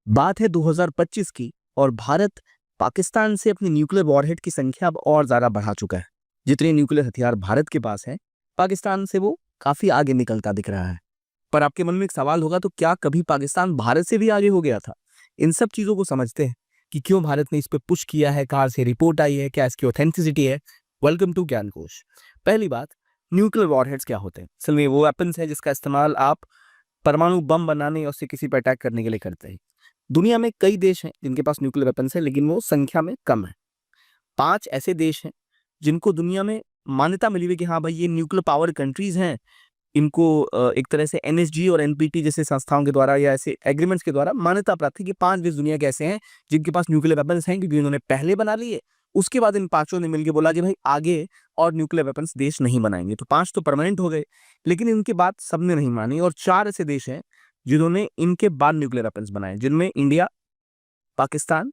बात है 2025 की और भारत पाकिस्तान से अपनी न्यूक्लियर वॉरहेड की संख्या अब और ज्यादा बढ़ा चुका है। जितने न्यूक्लियर हथियार भारत के पास हैं, पाकिस्तान से वो काफी आगे निकलता दिख रहा है। पर आपके मन में एक सवाल होगा, तो क्या कभी पाकिस्तान भारत से भी आगे हो गया था? इन सब चीजों को समझते हैं कि क्यों भारत ने इस पे पुश किया है, कहाँ से रिपोर्ट आई है, क्या इसकी ऑथेंटिसिटी है। वेलकम टू ज्ञानकोश। पहली बात, न्यूक्लियर वॉरहेड्स क्या होते हैं? असल में वो वेपन्स है जिसका इस्तेमाल आप परमाणु बम बनाने या उससे किसी पर अटैक करने के लिए करते हैं। दुनिया में कई देश हैं जिनके पास न्यूक्लियर वेपन्स है, लेकिन वो संख्या में कम है। 5 ऐसे देश हैं जिनको दुनिया में मान्यता मिली हुई कि हाँ भाई, ये न्यूक्लियर पावर कंट्रीज हैं। इनको एक तरह से एनएसजी और एनपीटी जैसे संस्थाओं के द्वारा या ऐसे एग्रीमेंट्स के द्वारा मान्यता प्राप्त है कि 5 देश दुनिया के ऐसे हैं जिनके पास न्यूक्लियर वेपन्स हैं, क्योंकि उन्होंने पहले बना लिए। उसके बाद इन 5 ने मिलकर बोला कि भाई आगे और न्यूक्लियर वेपन्स देश नहीं बनाएंगे। तो 5 तो परमानेंट हो गए, लेकिन इनके बाद सबने नहीं मानी और 4 ऐसे देश हैं जिन्होंने इनके बाद न्यूक्लियर वेपन्स बनाए, जिनमें इंडिया, पाकिस्तान,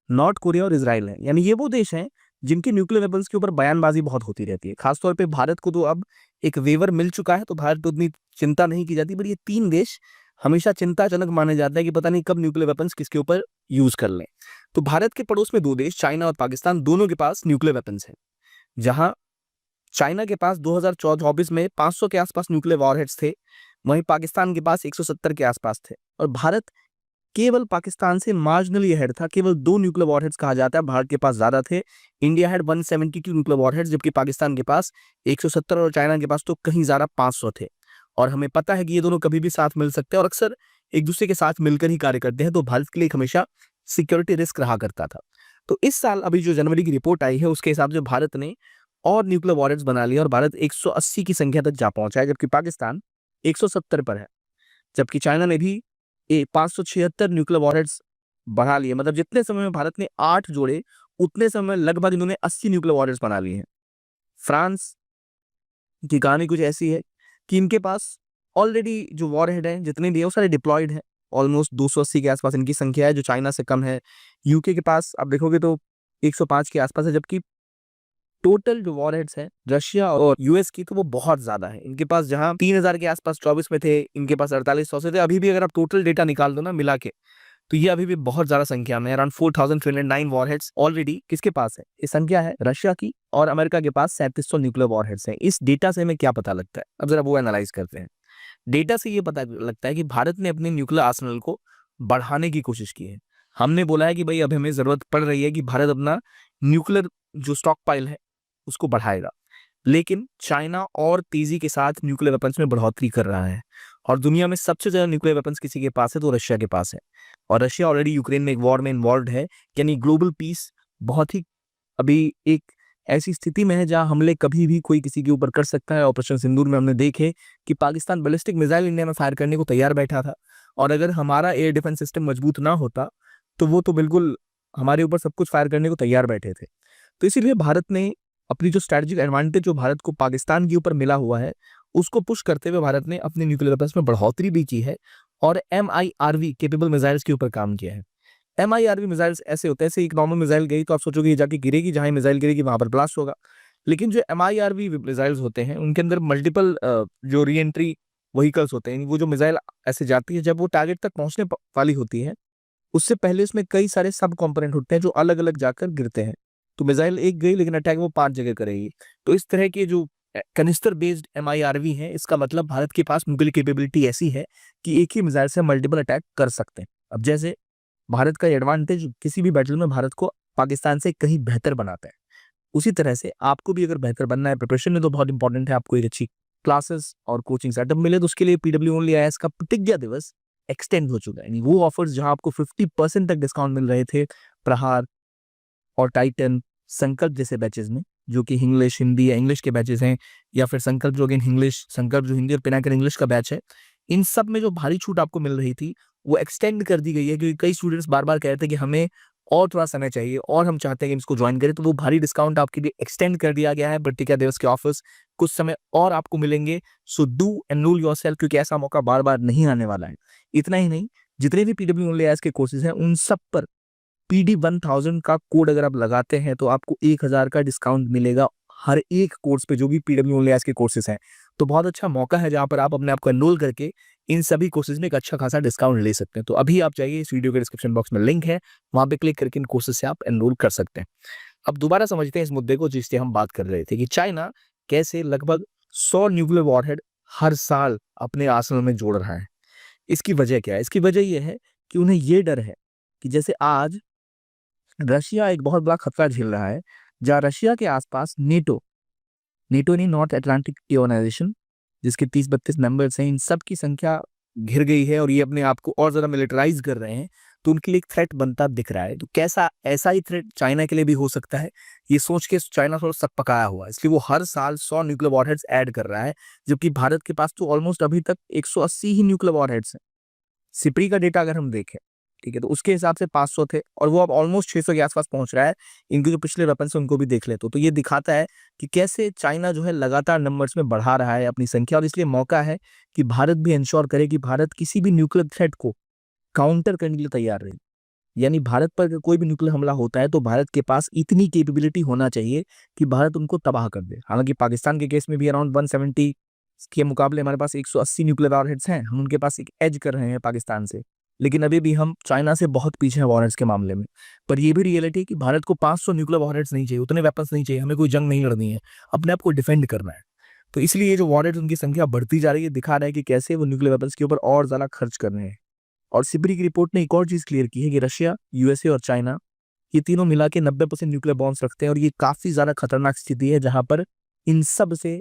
नॉर्थ कोरिया और इजराइल है। यानी ये वो देश हैं जिनके न्यूक्लियर वेपन्स के ऊपर बयानबाजी बहुत होती रहती है। खासतौर पे भारत को तो अब एक वेवर मिल चुका है, तो भारत तो उतनी चिंता नहीं की जाती, पर ये 3 देश हमेशा चिंताजनक माने जाते हैं कि पता नहीं कब न्यूक्लियर वेपन्स किसके ऊपर यूज कर लें। तो भारत के पड़ोस में 2 देश, चाइना और पाकिस्तान, दोनों के पास न्यूक्लियर वेपन्स है। जहां चाइना के पास 2024 में 500 के आसपास न्यूक्लियर वॉरहेड्स थे, वहीं पाकिस्तान के पास 170 के आसपास थे। और भारत केवल पाकिस्तान से मार्जिनली अहेड था। केवल 2 न्यूक्लियर वॉरहेड्स कहा जाता है भारत के पास ज्यादा थे। इंडिया हैड 172 न्यूक्लियर वॉरहेड्स, जबकि पाकिस्तान के पास 170 और चाइना के पास तो कहीं ज्यादा 500 थे। और हमें पता है कि ये दोनों कभी भी साथ मिल सकते हैं और अक्सर एक दूसरे के साथ मिलकर ही कार्य करते हैं, तो भारत के लिए हमेशा सिक्योरिटी रिस्क रहा करता था। तो इस साल अभी जो जनवरी की रिपोर्ट आई है उसके हिसाब से भारत ने और न्यूक्लियर वॉरहेड्स बना लिया और भारत 180 की संख्या तक जा पहुंचा है, जबकि पाकिस्तान 170 पर है। जबकि चाइना ने भी 576 न्यूक्लियर वॉरहेड्स बढ़ा लिए। मतलब जितने समय में भारत ने 8 जोड़े, उतने समय में लगभग इन्होंने 80 न्यूक्लियर वॉरहेड्स बना लिए हैं। फ्रांस की कहानी कुछ ऐसी है कि इनके पास ऑलरेडी जो वॉरहेड है जितने भी है वो सारे डिप्लॉयड है। ऑलमोस्ट 280 के आसपास इनकी संख्या है, जो चाइना से कम है। यूके के पास आप देखोगे तो 105 के आसपास है, जबकि टोटल जो वॉरहेड्स हैं रशिया और यूएस की, तो वो बहुत ज्यादा है। इनके पास जहां 3000 के आसपास 24 में थे, इनके पास 4800 से थे। अभी भी अगर आप टोटल डेटा निकाल दो ना मिला के, तो ये अभी भी बहुत ज्यादा संख्या में, अराउंड 4309 वॉरहेड्स ऑलरेडी किसके पास है? ये संख्या है रशिया की, और अमेरिका के पास 3700 न्यूक्लियर वॉरहेड्स हैं। इस डेटा से हमें क्या पता लगता है? अब जरा वो एनालाइज करते हैं। डेटा से ये पता लगता है कि भारत ने अपने न्यूक्लियर आर्सेनल को बढ़ाने की कोशिश की है। हमने बोला है कि भाई अब हमें जरूरत पड़ रही है कि भारत अपना न्यूक्लियर जो स्टॉक पाइल है उसको बढ़ाएगा। लेकिन चाइना और तेजी के साथ न्यूक्लियर वेपन्स में बढ़ोतरी कर रहा है, और दुनिया में सबसे ज्यादा न्यूक्लियर वेपन्स किसी के पास है तो रशिया के पास है। और रशिया ऑलरेडी यूक्रेन में एक वॉर में इन्वॉल्व है। यानी ग्लोबल पीस बहुत ही अभी एक ऐसी स्थिति में है जहां हमले कभी भी कोई किसी के ऊपर कर सकता है। ऑपरेशन सिंदूर में हमने देखे कि पाकिस्तान बैलिस्टिक मिसाइल इंडिया में फायर करने को तैयार बैठा था, और अगर हमारा एयर डिफेंस सिस्टम मजबूत ना होता तो वो तो बिल्कुल हमारे ऊपर सब कुछ फायर करने को तैयार बैठे थे। तो इसीलिए भारत ने अपनी जो स्ट्रेटेजिक एडवांटेज जो भारत को पाकिस्तान के ऊपर मिला हुआ है उसको पुश करते हुए भारत ने अपने न्यूक्लियर वेपन्स में बढ़ोतरी भी की है और MIRV केपेबल मिसाइल्स के ऊपर काम किया है। MIRV मिसाइल्स ऐसे होते हैं, ऐसे एक नॉर्मल मिसाइल गई तो आप सोचोगे ये जाके गिरेगी, जहां मिसाइल गिरेगी वहां पर ब्लास्ट होगा। लेकिन जो MIRV मिसाइल्स होते हैं उनके अंदर मल्टीपल जो री एंट्री व्हीकल्स होते हैं। वो जो मिसाइल ऐसे जाती है, जब वो टारगेट तक पहुंचने वाली होती है, उससे पहले उसमें कई सारे सब कंपोनेंट होते हैं जो अलग अलग जाकर गिरते हैं। तो मिसाइल एक गई लेकिन अटैक वो 5 जगह करेगी। तो इस तरह के जो कनिस्टर बेस्ड MIRV है, इसका मतलब भारत के पास न्यूक्लियर कैपेबिलिटी ऐसी है कि एक ही मिसाइल से मल्टीपल अटैक कर सकते हैं। अब जैसे भारत का एडवांटेज किसी भी बैटल में भारत को पाकिस्तान से कहीं बेहतर बनाता है, उसी तरह से आपको भी अगर बेहतर बनना है, प्रिपरेशन में तो बहुत इंपॉर्टेंट है आपको एक अच्छी क्लासेस और कोचिंग सेटअप मिले। तो उसके लिए PW ओनली IAS का प्रतिज्ञा दिवस एक्सटेंड हो चुका है। यानी वो ऑफर्स जहां आपको 50% तक डिस्काउंट मिल रहे थे प्रहार और टाइटन, संकल्प जैसे बैचेस में, जो कि इंग्लिश हिंदी या इंग्लिश के बैचेस हैं, या फिर संकल्प जो अगेन इंग्लिश, संकल्प जो हिंदी और पिनाकर इंग्लिश का बैच है, इन सब में जो भारी छूट आपको मिल रही थी वो एक्सटेंड कर दी गई है। क्योंकि कई स्टूडेंट्स बार बार कह रहे थे कि हमें और थोड़ा समय चाहिए और हम चाहते हैं कि इसको ज्वाइन करें, तो वो भारी डिस्काउंट आपके लिए एक्सटेंड कर दिया गया है। प्रतिज्ञा दिवस के ऑफर्स कुछ समय और आपको मिलेंगे। सो डू एनरोल योरसेल्फ, क्योंकि ऐसा मौका बार बार नहीं आने वाला है। इतना ही नहीं, जितने भी PW ओनली IAS के कोर्सेज हैं उन सब पर PD 1000 का कोड अगर आप लगाते हैं तो आपको 1000 का डिस्काउंट मिलेगा हर एक कोर्स पे, जो भी PWIS के कोर्सेज हैं। तो बहुत अच्छा मौका है जहाँ पर आप अपने आप को एनरोल करके इन सभी कोर्सेज में एक अच्छा खासा डिस्काउंट ले सकते हैं। तो अभी आप जाइए, इस वीडियो के डिस्क्रिप्शन बॉक्स में लिंक है, वहां पे क्लिक करके इन कोर्सेज से आप एनरोल कर सकते हैं। अब दोबारा समझते हैं इस मुद्दे को जिससे हम बात कर रहे थे कि चाइना कैसे लगभग 100 न्यूक्लियर वॉरहेड हर साल अपने आर्सेनल में जोड़ रहा है। इसकी वजह क्या है? इसकी वजह यह है कि उन्हें यह डर है कि जैसे आज रशिया एक बहुत बड़ा खतरा झेल रहा है, जहाँ रशिया के आसपास नेटो नेटो यानी नॉर्थ अटलांटिक ऑर्गेनाइजेशन, जिसके 30-32 मेंबर्स हैं, इन सब की संख्या घिर गई है और ये अपने आप को और ज्यादा मिलिटराइज कर रहे हैं। तो उनके लिए एक थ्रेट बनता दिख रहा है। तो कैसा ऐसा ही थ्रेट चाइना के लिए भी हो सकता है, ये सोच के चाइना थोड़ा सकपकाया हुआ है, इसलिए वो हर साल 100 न्यूक्लियर वॉरहेड्स ऐड कर रहा है, जबकि भारत के पास तो ऑलमोस्ट अभी तक 180 ही न्यूक्लियर वॉरहेड्स हैं। सिपरी का डेटा अगर हम देखें, ठीक है, तो उसके हिसाब से 500 थे और वो अब ऑलमोस्ट 600 के आसपास पहुंच रहा है। इनके जो पिछले वेपन्स हैं उनको भी देख ले तो ये दिखाता है कि कैसे चाइना जो है लगातार नंबर्स में बढ़ा रहा है अपनी संख्या, और इसलिए मौका है कि भारत भी इंश्योर करे कि भारत किसी भी न्यूक्लियर थ्रेट को काउंटर करने के लिए तैयार रहे। यानी भारत पर अगर कोई भी न्यूक्लियर हमला होता है तो भारत के पास इतनी कैपेबिलिटी होना चाहिए कि भारत उनको तबाह कर दे। हालांकि पाकिस्तान के केस में भी अराउंड 170 के मुकाबले हमारे पास 180 न्यूक्लियर वॉरहेड्स हैं, हम उनके पास एक एज कर रहे हैं पाकिस्तान से, लेकिन अभी भी हम चाइना से बहुत पीछे हैं वॉरहेड्स के मामले में। पर यह भी रियलिटी है कि भारत को 500 न्यूक्लियर वॉरहेड्स नहीं चाहिए, उतने वेपन्स नहीं चाहिए, हमें कोई जंग नहीं लड़नी है, अपने आप को डिफेंड करना है। तो इसलिए ये जो वॉरहेड्स उनकी संख्या बढ़ती जा रही है, दिखा रहा है कि कैसे वो न्यूक्लियर वेपन्स के ऊपर और ज्यादा खर्च कर रहे हैं। और सिबरी की रिपोर्ट ने एक और चीज क्लियर की है कि रशिया, यूएसए और चाइना, ये तीनों मिला के 90% न्यूक्लियर बॉम्ब्स रखते हैं, और ये काफी ज्यादा खतरनाक स्थिति है जहां पर इन सब से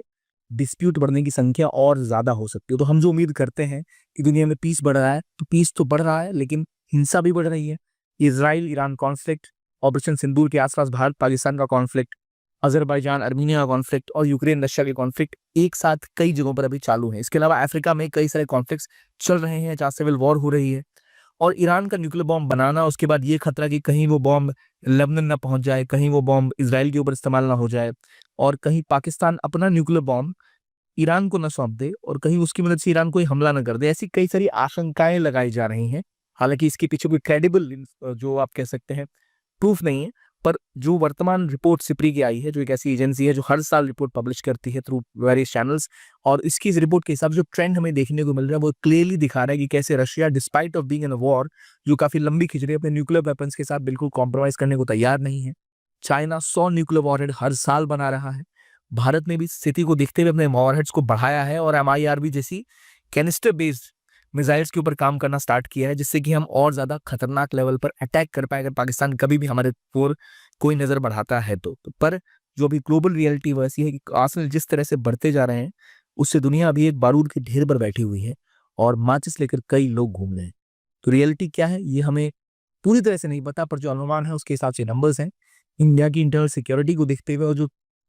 डिस्प्यूट बढ़ने की संख्या और ज्यादा हो सकती है। तो हम जो उम्मीद करते हैं कि दुनिया में पीस बढ़ रहा है, तो पीस तो बढ़ रहा है लेकिन हिंसा भी बढ़ रही है। इजराइल ईरान कॉन्फ्लिक्ट, ऑपरेशन सिंदूर के आसपास भारत पाकिस्तान का कॉन्फ्लिक्ट, अजरबैजान अर्मीनिया का कॉन्फ्लिक्ट और यूक्रेन रशिया के कॉन्फ्लिक्ट एक साथ कई जगहों पर अभी चालू है। इसके अलावा अफ्रीका में कई सारे कॉन्फ्लिक्ट्स चल रहे हैं जहाँ सिविल वॉर हो रही है। और ईरान का न्यूक्लियर बॉम्ब बनाना, उसके बाद ये खतरा कि कहीं वो बॉम्ब लेबनान ना पहुंच जाए, कहीं वो बॉम्ब इजराइल के ऊपर इस्तेमाल ना हो जाए, और कहीं पाकिस्तान अपना न्यूक्लियर बॉम्ब ईरान को न सौंप दे और कहीं उसकी मदद से ईरान कोई हमला न कर दे, ऐसी कई सारी आशंकाएं लगाई जा रही हैं। हालांकि इसके पीछे कोई क्रेडिबल, जो आप कह सकते हैं, प्रूफ नहीं है। पर जो वर्तमान रिपोर्ट सिपरी की आई है, जो एक ऐसी एजेंसी है जो हर साल रिपोर्ट पब्लिश करती है थ्रू वेरियस चैनल्स, और इसकी इस रिपोर्ट के हिसाब से जो ट्रेंड हमें देखने को मिल रहा है वो क्लियरली दिखा रहा है कि कैसे Russia, despite of being in a war जो काफी लंबी खिंच रही है, अपने न्यूक्लियर वेपन्स के साथ बिल्कुल कॉम्प्रोमाइज करने को तैयार नहीं है। चाइना 100 न्यूक्लियर वॉरहेड हर साल बना रहा है। भारत ने भी स्थिति को देखते हुए अपने वॉरहेड्स को बढ़ाया है और MIRV जैसी कैनिस्टर बेस्ड मिसाइल्स के ऊपर काम करना स्टार्ट किया है, जिससे कि हम और ज्यादा खतरनाक लेवल पर अटैक कर पाए अगर पाकिस्तान कभी भी हमारे ऊपर कोई नजर बढ़ाता है तो। पर जो अभी ग्लोबल रियलिटी वो ऐसी है कि आर्सेनल जिस तरह से बढ़ते जा रहे हैं, उससे दुनिया अभी एक बारूद के ढेर पर बैठी हुई है और माचिस लेकर कई लोग घूम रहे हैं। तो रियलिटी क्या है ये हमें पूरी तरह से नहीं पता, पर जो अनुमान है उसके हिसाब से नंबर्स हैं। इंडिया की इंटरनल सिक्योरिटी को देखते हुए और जो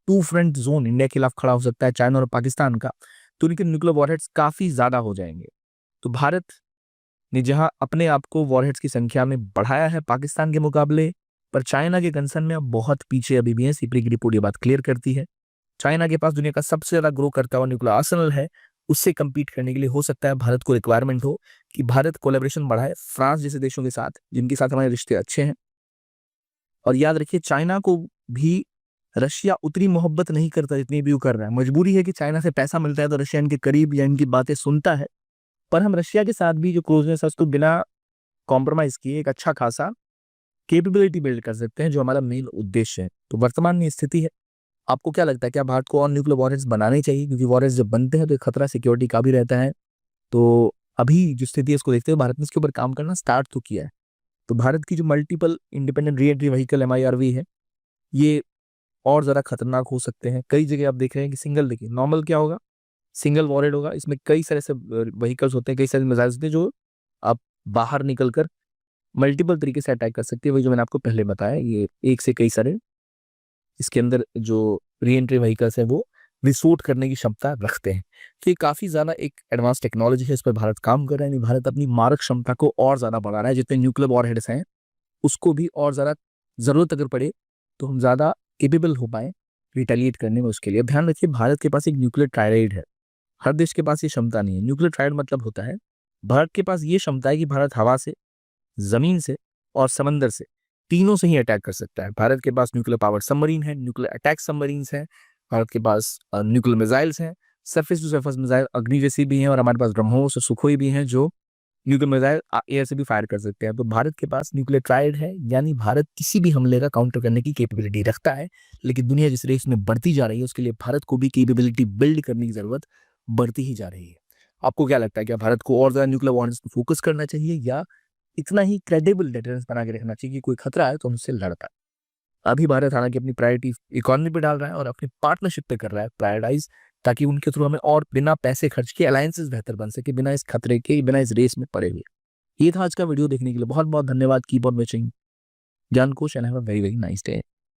टू फ्रंट जोन इंडिया के खिलाफ खड़ा हो सकता है, चाइना और पाकिस्तान का, तो उनके न्यूक्लियर वॉरहेड्स काफी ज्यादा हो जाएंगे। तो भारत ने जहां अपने आप को वॉरहेड्स की संख्या में बढ़ाया है पाकिस्तान के मुकाबले, पर चाइना के कंसर्न में अब बहुत पीछे अभी भी है। सिपरी की रिपोर्ट ये बात क्लियर करती है। चाइना के पास दुनिया का सबसे ज्यादा ग्रो करता हुआ न्यूक्लियर आर्सेनल है, उससे compete करने के लिए हो सकता है भारत को रिक्वायरमेंट हो कि भारत कोलेबोरेशन बढ़ाए फ्रांस जैसे देशों के साथ, जिनके साथ हमारे रिश्ते अच्छे हैं। और याद रखिए, चाइना को भी रशिया उतनी मोहब्बत नहीं करता जितनी भी वो कर रहा है। मजबूरी है कि चाइना से पैसा मिलता है तो रशिया इनके करीब या इनकी बातें सुनता है, पर हम रशिया के साथ भी जो क्लोजनेस है उसको बिना कॉम्प्रोमाइज किए एक अच्छा खासा कैपेबिलिटी बिल्ड कर सकते हैं, जो हमारा मेन उद्देश्य है। तो वर्तमान में स्थिति है। आपको क्या लगता है, क्या भारत को और न्यूक्लियर वॉरहेड्स बनाने चाहिए? क्योंकि वॉरहेड्स जब बनते हैं तो एक खतरा सिक्योरिटी का भी रहता है। तो अभी जो स्थिति है उसको देखते हुए भारत ने इसके ऊपर काम करना स्टार्ट तो किया है। तो भारत की जो multiple independent re entry vehicle MIRV है, ये और ज़्यादा खतरनाक हो सकते हैं। कई जगह आप देख रहे हैं कि सिंगल, देखिए नॉर्मल क्या होगा, सिंगल वॉरहेड होगा, इसमें कई सारे से व्हीकल्स होते हैं, कई सारे मिसाइल्स होते हैं जो आप बाहर निकलकर मल्टीपल तरीके से अटैक कर सकते हैं। वही जो मैंने आपको पहले बताया, ये एक से कई सारे इसके अंदर जो री एंट्री व्हीकल्स हैं वो विस्फोट करने की क्षमता रखते हैं। तो ये काफी ज्यादा एक एडवांस टेक्नोलॉजी है, इस पर भारत काम कर रहा है। भारत अपनी मारक क्षमता को और ज्यादा बढ़ा रहा है, जितने न्यूक्लियर वॉरहेड्स हैं उसको भी और ज्यादा जरूरत अगर पड़े तो हम ज्यादा केपेबल हो पाए रिटेलिएट करने में। उसके लिए ध्यान रखिए, भारत के पास एक न्यूक्लियर ट्रायराइड है, हर देश के पास ये क्षमता नहीं है। न्यूक्लियर ट्रायराइड मतलब होता है भारत के पास ये क्षमता है कि भारत हवा से, जमीन से और समंदर से, तीनों से ही अटैक कर सकता है। भारत के पास न्यूक्लियर पावर सबमरीन है, न्यूक्लियर अटैक सबमरीन्स हैं, भारत के पास न्यूक्लियर मिसाइल्स हैं, सरफेस टू सरफेस मिसाइल अग्नि जैसी भी हैं, और हमारे पास ब्रह्मोस और सुखोई भी हैं जो न्यूक्लियर मिसाइल एयर से भी फायर कर सकते हैं। तो भारत के पास न्यूक्लियर ट्रायड है, यानी भारत किसी भी हमले का काउंटर करने की कैपेबिलिटी रखता है। लेकिन दुनिया जिस रेस में बढ़ती जा रही है उसके लिए भारत को भी कैपेबिलिटी बिल्ड करने की जरूरत बढ़ती ही जा रही है। आपको क्या लगता है, क्या भारत को और ज्यादा न्यूक्लियर वॉर्नेस पर फोकस करना चाहिए, या इतना ही क्रेडिबल डिफरेंस बना के रखना चाहिए कि कोई खतरा है तो हमसे लड़ पाए? अभी भारत हालांकि अपनी प्रायोरिटी इकोनॉमी पे डाल रहा है और अपनी पार्टनरशिप पे कर रहा है प्रायोरिटाइज, ताकि उनके थ्रू हमें और बिना पैसे खर्च के अलायंसेस बेहतर बन सके, बिना इस खतरे के, बिना इस रेस में पड़े हुए। ये था आज का वीडियो। देखने के लिए बहुत बहुत धन्यवाद। कीप ऑन वॉचिंग ज्ञान कोश and have a very very nice day.